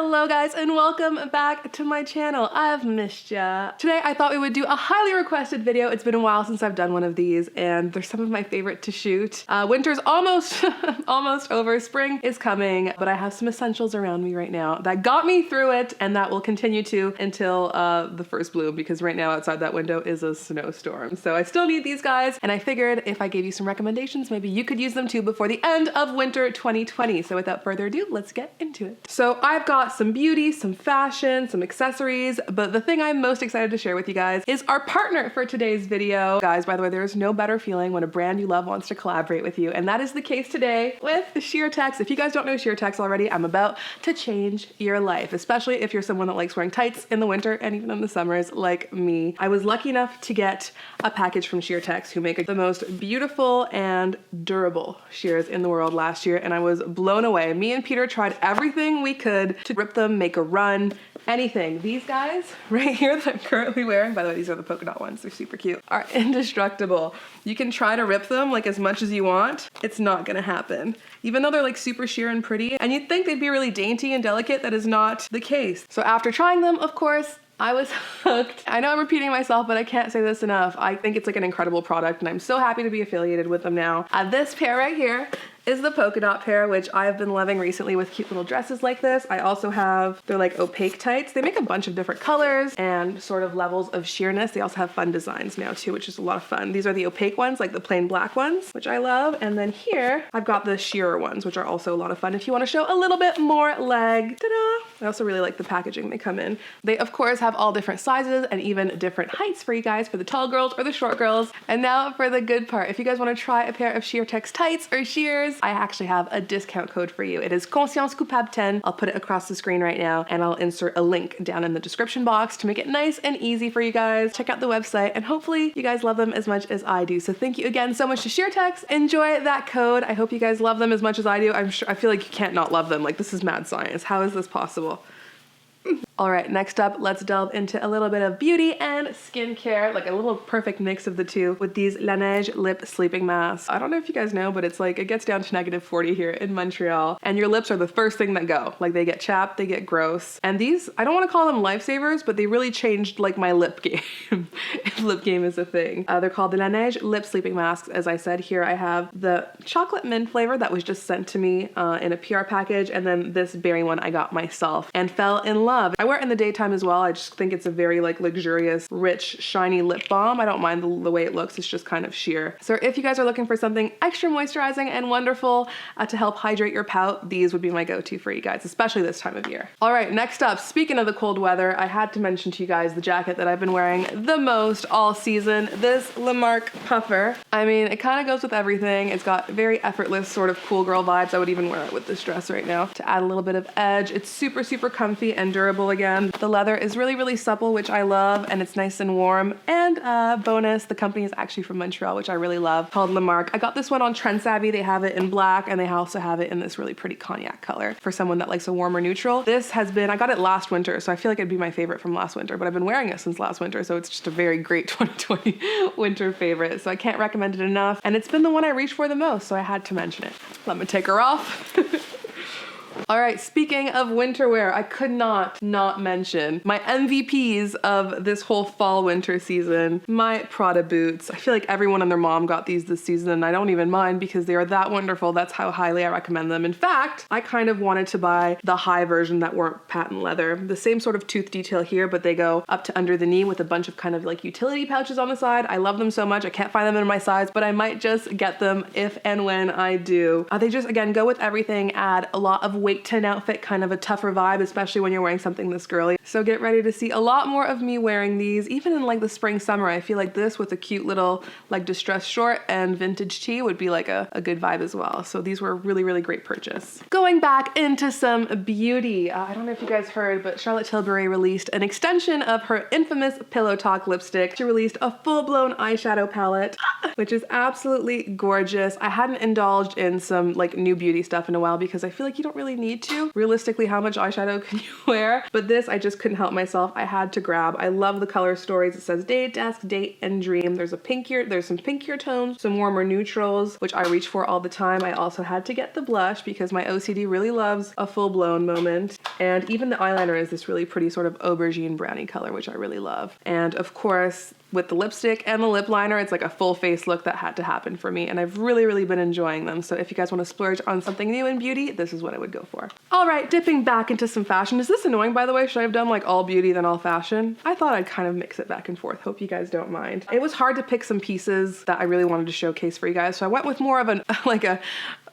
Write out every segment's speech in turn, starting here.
Hello guys and welcome back to my channel. I've missed ya. Today I thought we would do a highly requested video. It's been a while since I've done one of these and they're some of my favorite to shoot. Winter's almost almost over. Spring is coming, but I have some essentials around me right now that got me through it and that will continue to until the first bloom, because right now outside that window is a snowstorm. So I still need these guys and I figured if I gave you some recommendations, maybe you could use them too before the end of winter 2020. So without further ado, let's get into it. So I've got some beauty, some fashion, some accessories, but the thing I'm most excited to share with you guys is our partner for today's video. Guys, by the way, there's no better feeling when a brand you love wants to collaborate with you, and that is the case today with Sheertex. If you guys don't know Sheertex already, I'm about to change your life, especially if you're someone that likes wearing tights in the winter and even in the summers like me. I was lucky enough to get a package from Sheertex, who make the most beautiful and durable sheers in the world last year, and I was blown away. Me and Peter tried everything we could to rip them, make a run, anything. These guys right here that I'm currently wearing, by the way, these are the polka dot ones, they're super cute, are indestructible. You can try to rip them like as much as you want. It's not gonna happen. Even though they're like super sheer and pretty, and you'd think they'd be really dainty and delicate, that is not the case. So after trying them, of course, I was hooked. I know I'm repeating myself, but I can't say this enough. I think it's like an incredible product and I'm so happy to be affiliated with them now. This pair right here is the polka dot pair, which I've been loving recently with cute little dresses like this. I also have, they're like opaque tights. They make a bunch of different colors and sort of levels of sheerness. They also have fun designs now too, which is a lot of fun. These are the opaque ones, like the plain black ones, which I love. And then here, I've got the sheerer ones, which are also a lot of fun if you want to show a little bit more leg. Ta-da! I also really like the packaging they come in. They, of course, have all different sizes and even different heights for you guys, for the tall girls or the short girls. And now for the good part. If you guys want to try a pair of Sheertex tights or sheers, I actually have a discount code for you. It is Conscience Coupable 10. I'll put it across the screen right now and I'll insert a link down in the description box to make it nice and easy for you guys. Check out the website and hopefully you guys love them as much as I do. So thank you again so much to Sheertex. Enjoy that code. I hope you guys love them as much as I do. I feel like you can't not love them. Like, this is mad science. How is this possible? All right, next up, let's delve into a little bit of beauty and skincare, like a little perfect mix of the two with these Laneige lip sleeping masks. I don't know if you guys know, but it's like, it gets down to -40 here in Montreal, and your lips are the first thing that go. Like, they get chapped, they get gross. And these, I don't want to call them lifesavers, but they really changed like my lip game, if lip game is a thing. They're called the Laneige lip sleeping masks. As I said, here I have the chocolate mint flavor that was just sent to me in a PR package, and then this berry one I got myself and fell in love. I wear it in the daytime as well. I just think it's a very like luxurious, rich, shiny lip balm. I don't mind the way it looks. It's just kind of sheer. So if you guys are looking for something extra moisturizing and wonderful to help hydrate your pout, these would be my go-to for you guys, especially this time of year. All right, next up, speaking of the cold weather, I had to mention to you guys the jacket that I've been wearing the most all season, this Lamarque puffer. I mean, it kind of goes with everything. It's got very effortless sort of cool girl vibes. I would even wear it with this dress right now to add a little bit of edge. It's super, super comfy and durable again. The leather is really, really supple, which I love, and it's nice and warm. And bonus, the company is actually from Montreal, which I really love, called Lamarque. I got this one on Trend Savvy. They have it in black, and they also have it in this really pretty cognac color for someone that likes a warmer neutral. This has been, I got it last winter, so I feel like it'd be my favorite from last winter, but I've been wearing it since last winter, so it's just a very great 2020 winter favorite. So I can't recommend it enough, and it's been the one I reached for the most, so I had to mention it. Let me take her off. All right, speaking of winter wear, I could not mention my MVPs of this whole fall winter season, my Prada boots. I feel like everyone and their mom got these this season, and I don't even mind because they are that wonderful. That's how highly I recommend them. In fact, I kind of wanted to buy the high version that weren't patent leather. The same sort of tooth detail here, but they go up to under the knee with a bunch of kind of like utility pouches on the side. I love them so much. I can't find them in my size, but I might just get them if and when I do. They just, again, go with everything, add a lot of weight to an outfit, kind of a tougher vibe, especially when you're wearing something this girly. So get ready to see a lot more of me wearing these, even in like the spring, summer. I feel like this with a cute little like distressed short and vintage tee would be like a good vibe as well. So these were a really, really great purchase. Going back into some beauty. I don't know if you guys heard, but Charlotte Tilbury released an extension of her infamous Pillow Talk lipstick. She released a full-blown eyeshadow palette, which is absolutely gorgeous. I hadn't indulged in some like new beauty stuff in a while because I feel like you don't really need need to. Realistically, how much eyeshadow can you wear? But this, I just couldn't help myself. I had to grab. I love the color stories. It says Day, Desk, Date, and Dream. There's some pinkier tones, some warmer neutrals, which I reach for all the time. I also had to get the blush because my OCD really loves a full-blown moment. And even the eyeliner is this really pretty sort of aubergine brownie color, which I really love. And of course, with the lipstick and the lip liner, it's like a full face look that had to happen for me, and I've really been enjoying them. So if you guys want to splurge on something new in beauty, this is what I would go for. All right, dipping back into some fashion. Is this annoying, by the way? Should I have done like all beauty then all fashion? I thought I'd kind of mix it back and forth. Hope you guys don't mind. It was hard to pick some pieces that I really wanted to showcase for you guys, so I went with more of an like a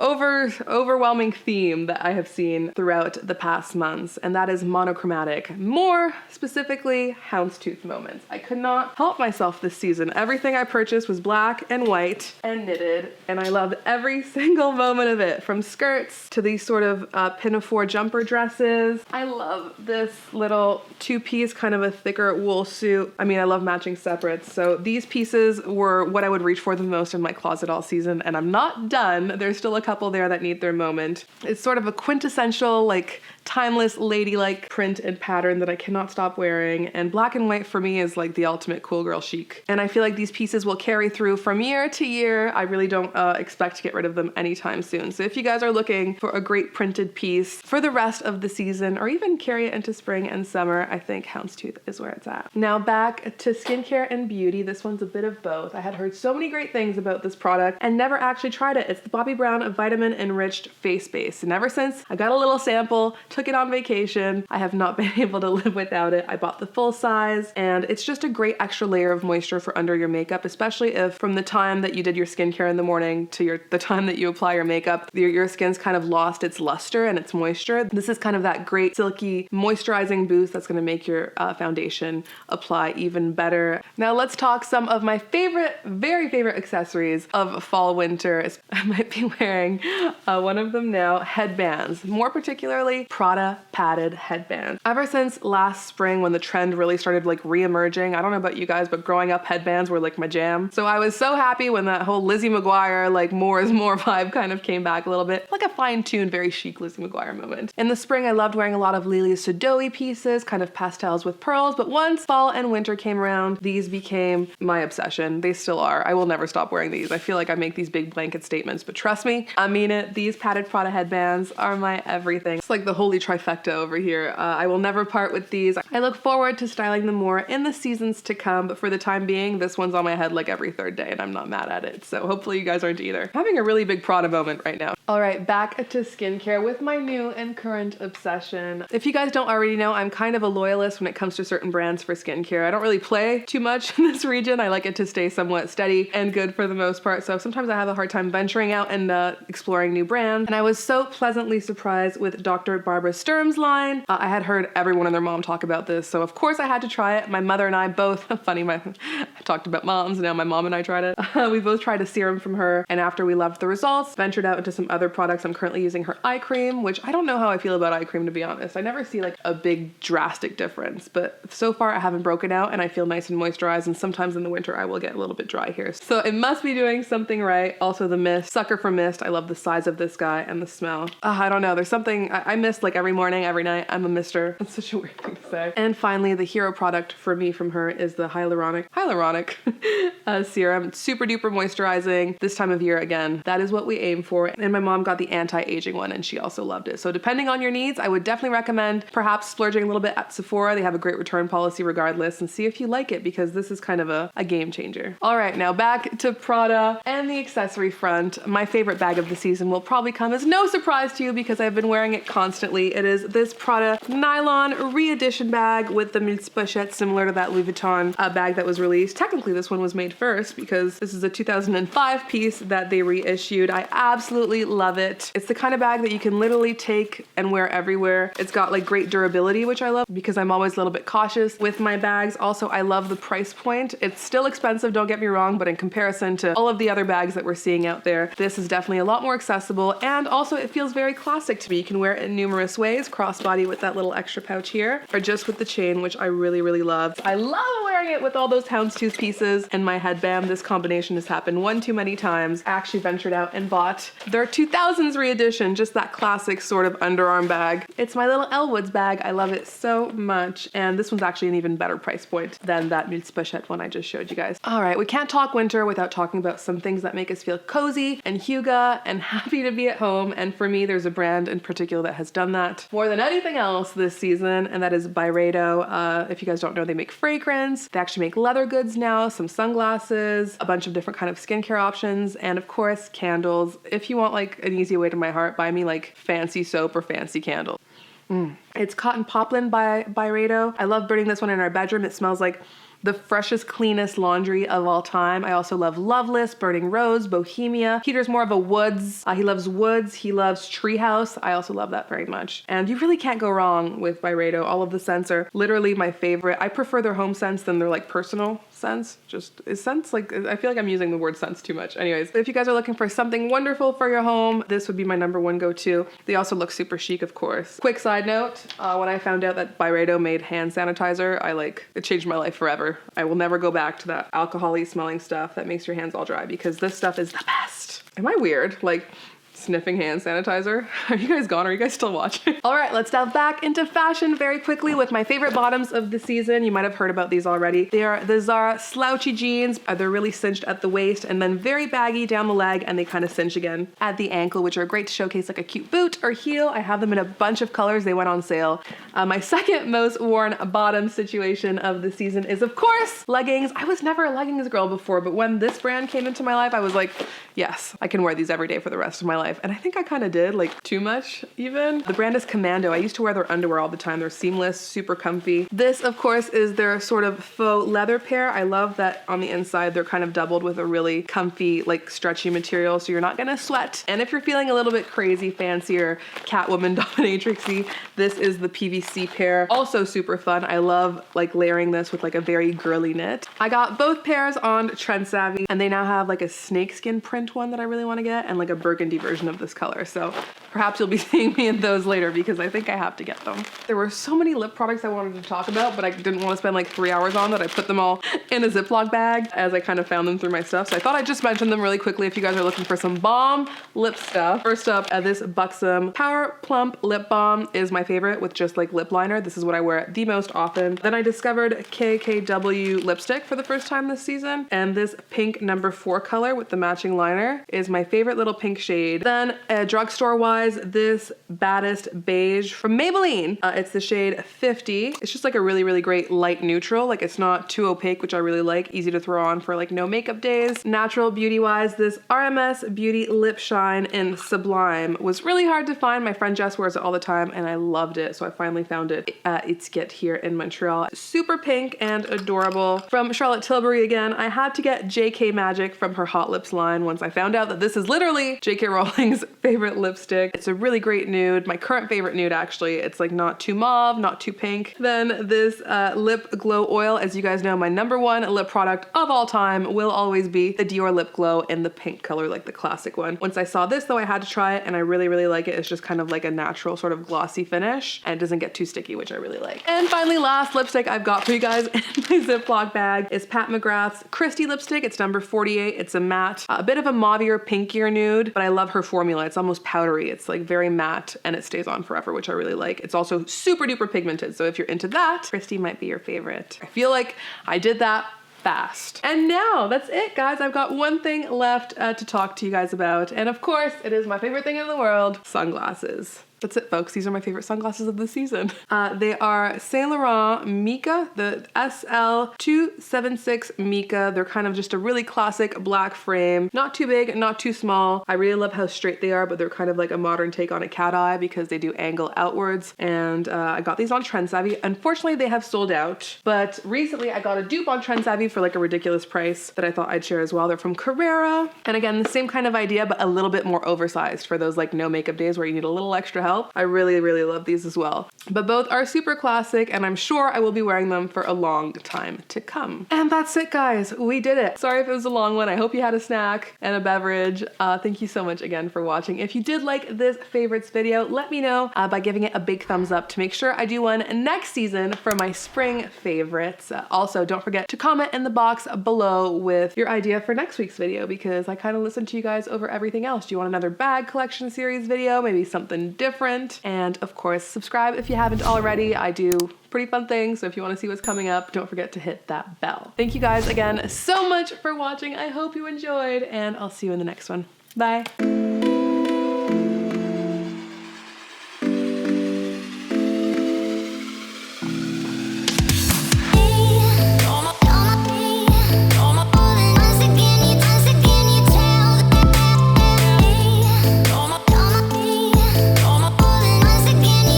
overwhelming theme that I have seen throughout the past months, and that is monochromatic. More specifically, houndstooth moments. I could not help myself this season. Everything I purchased was black and white and knitted, and I loved every single moment of it, from skirts to these sort of pinafore jumper dresses. I love this little two-piece, kind of a thicker wool suit. I mean, I love matching separates, so these pieces were what I would reach for the most in my closet all season, and I'm not done. There's still a couple there that need their moment. It's sort of a quintessential, like, timeless ladylike print and pattern that I cannot stop wearing, and black and white for me is like the ultimate cool girl chic. And I feel like these pieces will carry through from year to year. I really don't expect to get rid of them anytime soon. So if you guys are looking for a great printed piece for the rest of the season, or even carry it into spring and summer, I think houndstooth is where it's at. Now back to skincare and beauty. This one's a bit of both. I had heard so many great things about this product and never actually tried it. It's the Bobbi Brown Vitamin Enriched Face Base. And ever since I got a little sample, took it on vacation, I have not been able to live without it. I bought the full size, and it's just a great extra layer of moisture for under your makeup, especially if from the time that you did your skincare in the morning to the time that you apply your makeup, your skin's kind of lost its luster and its moisture. This is kind of that great silky moisturizing boost that's gonna make your foundation apply even better. Now let's talk some of my very favorite accessories of fall winter. I might be wearing one of them now, headbands, more particularly Prada padded headbands. Ever since last spring when the trend really started like re-emerging, I don't know about you guys, but growing up headbands were like my jam. So I was so happy when that whole Lizzie McGuire like more is more vibe kind of came back a little bit, like a fine-tuned, very chic Lizzie McGuire moment. In the spring, I loved wearing a lot of Lilia Sodoe pieces, kind of pastels with pearls, but once fall and winter came around, these became my obsession. They still are. I will never stop wearing these. I feel like I make these big blanket statements, but trust me, I mean it. These padded Prada headbands are my everything. It's like the holy trifecta over here. I will never part with these. I look forward to styling them more in the seasons to come, but for the time being, this one's on my head like every third day, and I'm not mad at it. So hopefully you guys aren't either. I'm having a really big Prada moment right now. All right, back to skincare with my new and current obsession. If you guys don't already know, I'm kind of a loyalist when it comes to certain brands for skincare. I don't really play too much in this region. I like it to stay somewhat steady and good for the most part. So sometimes I have a hard time venturing out and exploring new brands. And I was so pleasantly surprised with Dr. Barbara Sturm's line. I had heard everyone and their mom talk about this, so of course I had to try it. My mother and I both, funny, I talked about moms, now my mom and I tried it. We both tried a serum from her, and after we loved the results, ventured out into some other products. I'm currently using her eye cream, which I don't know how I feel about eye cream, to be honest. I never see like a big drastic difference, but so far I haven't broken out and I feel nice and moisturized, and sometimes in the winter I will get a little bit dry here. So it must be doing something right. Also the mist, sucker for mist. I love the size of this guy and the smell. I don't know, there's something, I mist like every morning, every night. I'm a mister. That's such a weird thing to say. And finally, the hero product for me from her is the hyaluronic serum. It's super duper moisturizing this time of year again. That is what we aim for. And my mom got the anti-aging one and she also loved it. So depending on your needs, I would definitely recommend perhaps splurging a little bit at Sephora. They have a great return policy regardless, and see if you like it, because this is kind of a game changer. All right, now back to Prada and the accessory front. My favorite bag of the season will probably come as no surprise to you because I've been wearing it constantly. It is this Prada nylon re-edition bag with the mille pochette, similar to that Louis Vuitton bag that was released. Technically, this one was made first because this is a 2005 piece that they reissued. I absolutely love it. It's the kind of bag that you can literally take and wear everywhere. It's got like great durability, which I love because I'm always a little bit cautious with my bags. Also, I love the price point. It's still expensive, don't get me wrong, but in comparison to all of the other bags that we're seeing out there, this is definitely a lot more accessible, and also it feels very classic to me. You can wear it in numerous ways, crossbody with that little extra pouch here, or just with the chain, which I really, really love. I love wearing it with all those houndstooth pieces and my headband. This combination has happened one too many times. I actually ventured out and bought their 2000s re-edition, just that classic sort of underarm bag. It's my little Elwood's bag. I love it so much. And this one's actually an even better price point than that Nude Pochette one I just showed you guys. All right, we can't talk winter without talking about some things that make us feel cozy and hygge and happy to be at home. And for me, there's a brand in particular that has done that more than anything else this season, and that is Byredo. If you guys don't know, they make fragrance. They actually make leather goods now, some sunglasses, a bunch of different kind of skincare options, and of course, candles. If you want like an easy way to my heart, buy me like fancy soap or fancy candles. It's Cotton Poplin by Byredo. I love burning this one in our bedroom. It smells like the freshest, cleanest laundry of all time. I also love Loveless, Burning Rose, Bohemia. Peter's more of a woods. He loves woods. He loves Treehouse. I also love that very much. And you really can't go wrong with Byredo. All of the scents are literally my favorite. I prefer their home scents than their like personal scents. Just is scents like, I feel like I'm using the word scents too much. Anyways, if you guys are looking for something wonderful for your home, this would be my #1 go-to. They also look super chic, of course. Quick side note, when I found out that Byredo made hand sanitizer, it changed my life forever. I will never go back to that alcohol-y smelling stuff that makes your hands all dry, because this stuff is the best. Am I weird? Like, sniffing hand sanitizer? Are you guys gone? Are you guys still watching? All right, let's dive back into fashion very quickly with my favorite bottoms of the season. You might have heard about these already. They are the Zara slouchy jeans. They're really cinched at the waist and then very baggy down the leg, and they kind of cinch again at the ankle, which are great to showcase like a cute boot or heel. I have them in a bunch of colors. They went on sale. My second most worn bottom situation of the season is, of course, leggings. I was never a leggings girl before, but when this brand came into my life, I was like, yes, I can wear these every day for the rest of my life. And I think I kind of did, like too much even. The brand is Commando. I used to wear their underwear all the time. They're seamless, super comfy. This, of course, is their sort of faux leather pair. I love that on the inside, they're kind of doubled with a really comfy, like stretchy material, so you're not gonna sweat. And if you're feeling a little bit crazy, fancier, Catwoman dominatrixy, this is the PVC pair. Also super fun. I love like layering this with like a very girly knit. I got both pairs on Trend Savvy, and they now have like a snakeskin print one that I really want to get, and like a burgundy version of this color. So perhaps you'll be seeing me in those later, because I think I have to get them. There were so many lip products I wanted to talk about, but I didn't want to spend like 3 hours on that. I put them all in a Ziploc bag as I kind of found them through my stuff. So I thought I'd just mention them really quickly if you guys are looking for some bomb lip stuff. First up, this Buxom Power Plump Lip Balm is my favorite with just like lip liner. This is what I wear the most often. Then I discovered KKW lipstick for the first time this season, and this pink #4 color with the matching liner is my favorite little pink shade. Then drugstore wise, this Baddest Beige from Maybelline. It's the shade 50. It's just like a really, really great light neutral. Like it's not too opaque, which I really like. Easy to throw on for like no makeup days. Natural beauty wise, this RMS Beauty Lip Shine in Sublime was really hard to find. My friend Jess wears it all the time and I loved it. So I finally found it at It's Get here in Montreal. Super pink and adorable. From Charlotte Tilbury again, I had to get JK Magic from her Hot Lips line once I found out that this is literally JK Rowling's favorite lipstick. It's a really great nude. My current favorite nude actually. It's like not too mauve, not too pink. Then this lip glow oil. As you guys know, my #1 lip product of all time will always be the Dior Lip Glow in the pink color, like the classic one. Once I saw this though, I had to try it and I really, really like it. It's just kind of like a natural sort of glossy finish and it doesn't get too sticky, which I really like. And finally, last lipstick I've got for you guys in my Ziploc bag is Pat McGrath's Christy lipstick. It's #48. It's a matte, a bit of a mauvier, pinkier nude, but I love her formula. It's almost powdery. It's like very matte and it stays on forever, which I really like. It's also super duper pigmented. So if you're into that, Christy might be your favorite. I feel like I did that fast. And now that's it, guys. I've got one thing left to talk to you guys about. And of course, it is my favorite thing in the world, sunglasses. That's it, folks. These are my favorite sunglasses of the season. They are Saint Laurent Mica, the SL276 Mica. They're kind of just a really classic black frame. Not too big, not too small. I really love how straight they are, but they're kind of like a modern take on a cat eye because they do angle outwards. And I got these on Trend Savvy. Unfortunately, they have sold out, but recently I got a dupe on Trend Savvy for like a ridiculous price that I thought I'd share as well. They're from Carrera. And again, the same kind of idea, but a little bit more oversized for those like no makeup days where you need a little extra help help. I really, really love these as well. But both are super classic, and I'm sure I will be wearing them for a long time to come. And that's it, guys. We did it. Sorry if it was a long one. I hope you had a snack and a beverage. Thank you so much again for watching. If you did like this favorites video, let me know by giving it a big thumbs up to make sure I do one next season for my spring favorites. Also, don't forget to comment in the box below with your idea for next week's video, because I kind of listen to you guys over everything else. Do you want another bag collection series video? Maybe something different? And of course, subscribe if you haven't already. I do pretty fun things, so if you want to see what's coming up, don't forget to hit that bell. Thank you guys again so much for watching. I hope you enjoyed, and I'll see you in the next one. Bye.